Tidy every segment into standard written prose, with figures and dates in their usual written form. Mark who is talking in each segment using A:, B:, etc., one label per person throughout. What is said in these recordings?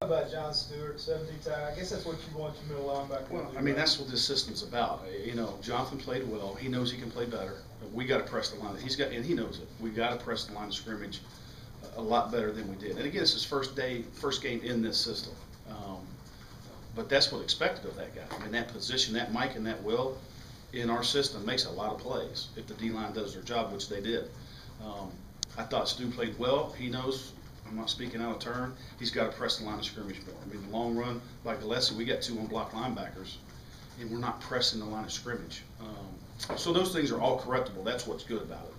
A: about John Stewart, 70 time? I guess that's what you want your middle linebacker
B: Well,
A: to do.
B: I mean, that's what this system's about. You know, Jonathan played well. He knows he can play better. We got to press the line. And he knows it. We got to press the line of scrimmage a lot better than we did. And again, it's his first game in this system. But that's what expected of that guy. I mean, that position, that Mike and that Will in our system makes a lot of plays if the D-line does their job, which they did. I thought Stu played well. He knows, I'm not speaking out of turn, he's got to press the line of scrimmage more. I mean, the long run, like Gillespie, we got 2 on-block linebackers, and we're not pressing the line of scrimmage. So those things are all correctable. That's what's good about it.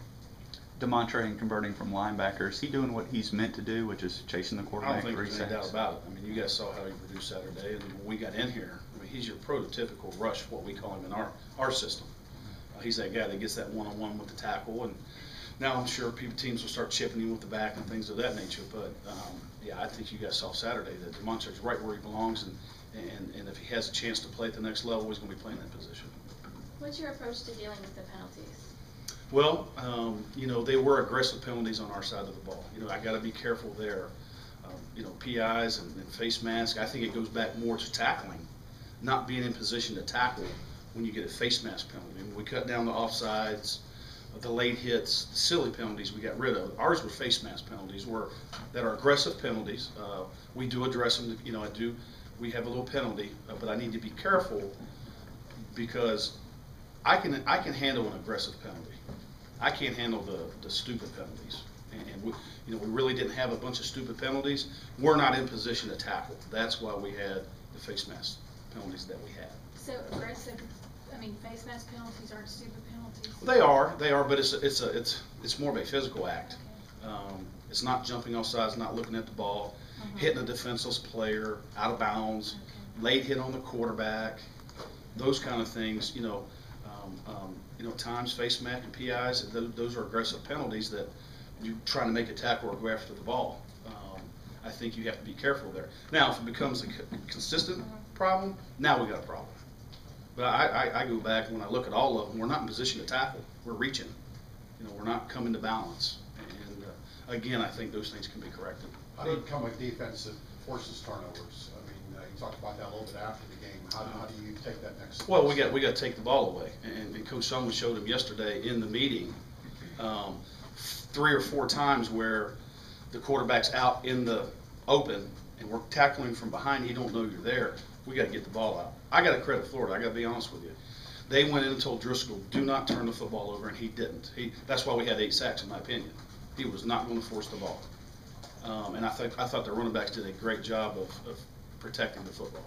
C: DeMontre and converting from linebacker, is he doing what he's meant to do, which is chasing the quarterback?
B: I don't think there's any doubt about it. I mean, you guys saw how he produced Saturday, and when we got in here, I mean, he's your prototypical rush, what we call him in our system. He's that guy that gets that one-on-one with the tackle, and now I'm sure teams will start chipping him with the back and things of that nature. But yeah, I think you guys saw Saturday that DeMontre's right where he belongs, and if he has a chance to play at the next level, he's going to be playing that position.
D: What's your approach to dealing with the penalties?
B: Well, you know, they were aggressive penalties on our side of the ball. You know, I got to be careful there. You know, PIs and face mask. I think it goes back more to tackling, not being in position to tackle when you get a face mask penalty. And we cut down the offsides, the late hits, the silly penalties we got rid of. Ours were face mask penalties, that are aggressive penalties. We do address them. You know, we have a little penalty, but I need to be careful because I can handle an aggressive penalty. I can't handle the stupid penalties. And we, you know, we really didn't have a bunch of stupid penalties. We're not in position to tackle. That's why we had the face mask penalties that we had.
D: So aggressive, I mean, face mask penalties aren't stupid penalties?
B: Well, they are, but it's more of a physical act. Okay. It's not jumping off sides, not looking at the ball, hitting a defenseless player, out of bounds, late hit on the quarterback, those kind of things, you know. Times, face mask, and PIs, those are aggressive penalties that you're trying to make a tackle or go after the ball. I think you have to be careful there. Now, if it becomes a consistent problem, now we got a problem. But I go back, when I look at all of them, we're not in position to tackle. We're reaching. You know, we're not coming to balance. And again, I think those things can be corrected.
E: How do you become a defense that forces turnovers? I mean, you talked about that a little bit after the game. How do you take that next step?
B: Well, we got to take the ball away. And Coach Sumlin showed him yesterday in the meeting 3 or 4 times where the quarterback's out in the open and we're tackling from behind. He don't know you're there. We got to get the ball out. I got to credit Florida. I got to be honest with you. They went in and told Driscoll, do not turn the football over, and he didn't. That's why we had 8 sacks, in my opinion. He was not going to force the ball. And I thought the running backs did a great job of protecting the football.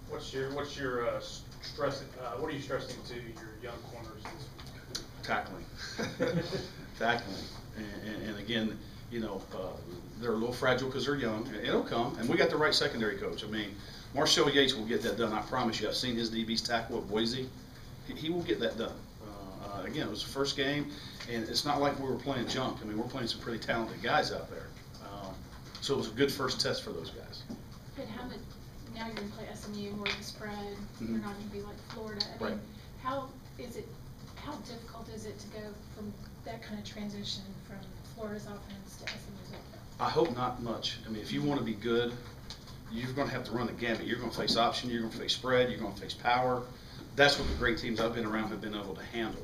F: What's your stress? What are you stressing to your young corners this week?
B: Tackling, tackling, and again, you know, they're a little fragile because they're young. It'll come, and we got the right secondary coach. I mean, Marshall Yates will get that done. I promise you. I've seen his DBs tackle at Boise. He will get that done. Again, it was the first game, and it's not like we were playing junk. I mean, we're playing some pretty talented guys out there. So it was a good first test for those guys.
D: But now you're going to play SMU, more of a spread. You're not going to be like Florida. I mean, how difficult is it to go from that kind of transition from Florida's offense to SMU's offense?
B: I hope not much. I mean, if you want to be good, you're going to have to run the gamut. You're going to face option, you're going to face spread, you're going to face power. That's what the great teams I've been around have been able to handle.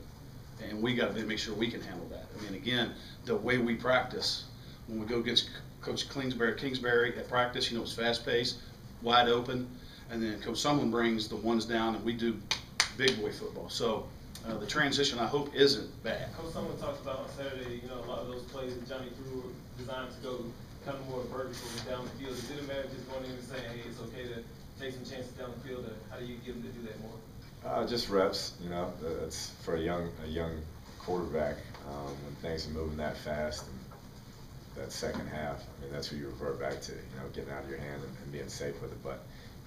B: And we got to make sure we can handle that. I mean, again, the way we practice, when we go against Coach Kingsbury at practice, you know, it's fast-paced, wide open, and then Coach Sumlin brings the ones down, and we do big boy football. So the transition, I hope, isn't bad.
F: Coach Sumlin talked about on Saturday, you know, a lot of those plays that Johnny threw were designed to go kind of more vertical down the field. Did it matter just going in and saying, hey, it's okay to take some chances down the field, or how do you get them to do that more?
G: Just reps, you know. It's for a young quarterback when things are moving that fast. And that second half, I mean, that's where you revert back to, you know, getting out of your hand and being safe with it. But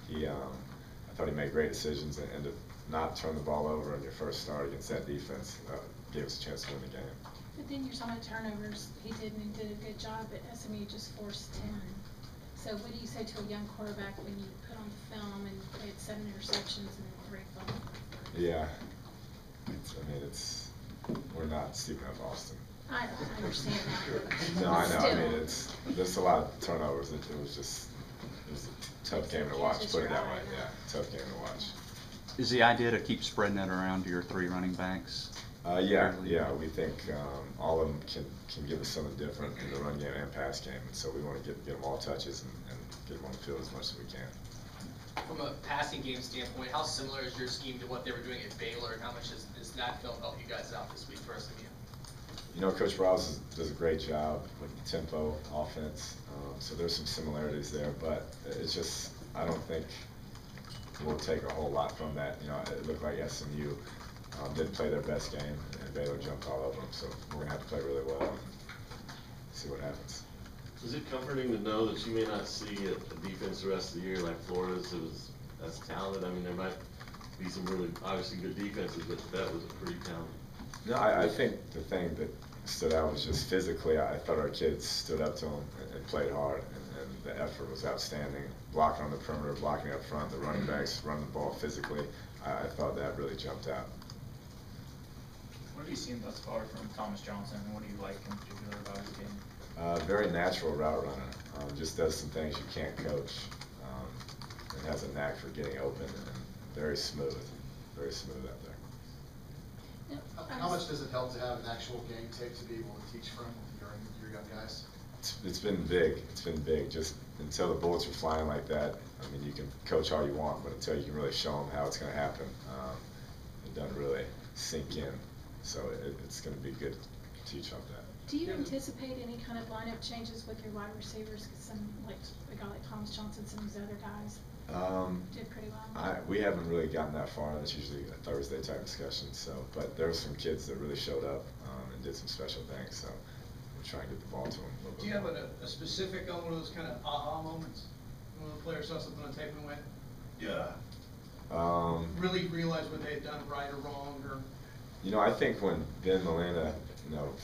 G: I thought he made great decisions, and to not turn the ball over in your first start against that defense gave us a chance to win the game.
D: But then you're talking about turnovers. He did a good job, but SMU just forced 10. So what do you say to a young quarterback when you put on film and they had 7 interceptions and 3 fumbles?
G: Yeah, we're not Stephen F. Austin.
D: I understand that.
G: No, I know. I mean, there's a lot of turnovers. It was just, tough game to watch, put it that way, yeah, tough game to watch.
C: Is the idea to keep spreading it around to your 3 running backs?
G: Yeah, we think all of them can give us something different in the run game and pass game, and so we want to get them all touches and get them on the field as much as we can.
H: From a passing game standpoint, how similar is your scheme to what they were doing at Baylor, and how much does that film help you guys out this week for SMU?
G: You know, Coach Rouse does a great job with the tempo offense, so there's some similarities there, but it's just, I don't think we'll take a whole lot from that. You know, it looked like SMU didn't play their best game, and Baylor jumped all over them, so we're going to have to play really well and see what happens.
I: Is it comforting to know that you may not see a defense the rest of the year like Florida's? It was that's talented. I mean, there might be some really obviously good defenses, but that was a pretty talented.
G: No, I think the thing that stood out was just physically, I thought our kids stood up to them and played hard, and the effort was outstanding. Blocking on the perimeter, blocking up front, the running backs running the ball physically, I thought that really jumped out.
J: What have you seen thus far from Thomas Johnson, and what do you like in particular about his game?
G: Very natural route runner, just does some things you can't coach, and has a knack for getting open, and very smooth out there.
E: How much does it help to have an actual game tape to be able to teach from with your young guys?
G: It's been big, just until the bullets are flying like that. I mean, you can coach all you want, but until you can really show them how it's going to happen, it doesn't really sink in. So it's going to be good to teach off that.
D: Do you anticipate any kind of lineup changes with your wide receivers? Because some, like a guy like Thomas Johnson, some of these other guys did pretty well.
G: We haven't really gotten that far. That's usually a Thursday type discussion. So, but there were some kids that really showed up and did some special things. So we're trying to get the ball to them a little bit.
K: Do you have a specific on one of those kind of aha moments? When the player saw something on tape and went, yeah. Really realized what they had done right or wrong, or.
G: You know, I think when Ben Molina,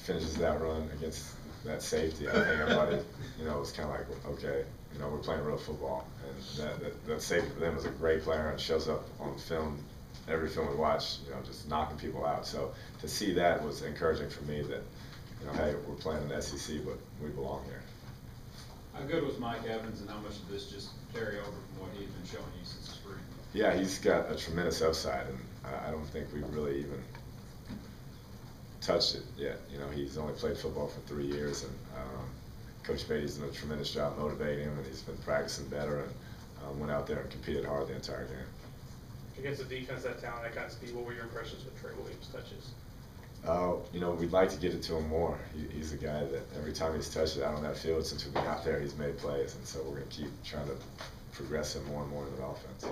G: finishes that run against that safety, I think everybody, was kind of like, okay, we're playing real football. And that safety for them was a great player and shows up on film, every film we watch, just knocking people out. So to see that was encouraging for me that, hey, we're playing in the SEC, but we belong here.
L: How good was Mike Evans, and how much did this just carry over from what he's been showing you since spring?
G: Yeah, he's got a tremendous upside, and I don't think we've really even touched it yet. He's only played football for 3 years, and Coach Beatty's done a tremendous job motivating him, and he's been practicing better and went out there and competed hard the entire game.
A: Against a defense that talent, that kind of speed, what were your impressions with Trey Williams' touches?
G: We'd like to get it to him more. He's a guy that every time he's touched it out on that field, since we've been out there, he's made plays, and so we're going to keep trying to progress him more and more into the offense.